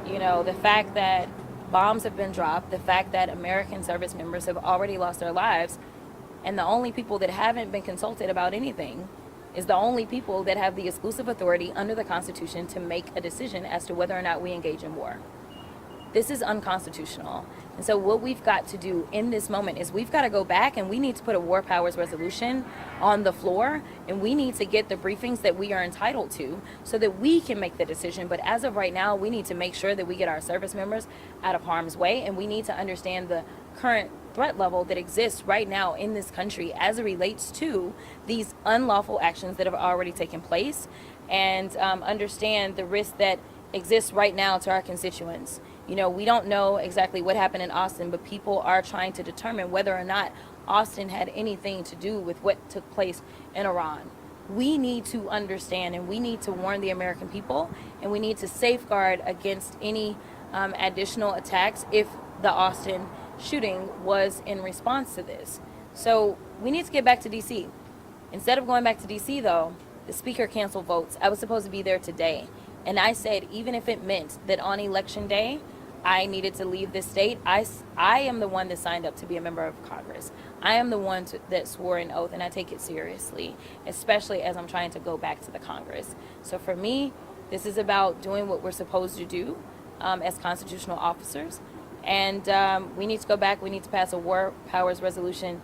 You know, the fact that bombs have been dropped, the fact that American service members have already lost their lives, and the only people that haven't been consulted about anything is the only people that have the exclusive authority under the Constitution to make a decision as to whether or not we engage in war. This is unconstitutional. And so what we've got to do in this moment is we've got to go back and we need to put a war powers resolution on the floor, and we need to get the briefings that we are entitled to so that we can make the decision. But as of right now, we need to make sure that we get our service members out of harm's way, and we need to understand the current threat level that exists right now in this country as it relates to these unlawful actions that have already taken place, and understand the risk that exists right now to our constituents. You know, we don't know exactly what happened in Austin, but people are trying to determine whether or not Austin had anything to do with what took place in Iran. We need to understand, and we need to warn the American people, and we need to safeguard against any additional attacks if the Austin shooting was in response to this. So we need to get back to DC. Instead of going back to DC, though, the speaker canceled votes. I was supposed to be there today. And I said, even if it meant that on election day, I needed to leave this state, I am the one that signed up to be a member of Congress. I am the one that swore an oath, and I take it seriously, especially as I'm trying to go back to the Congress. So for me, this is about doing what we're supposed to do as constitutional officers. And we need to go back. We need to pass a war powers resolution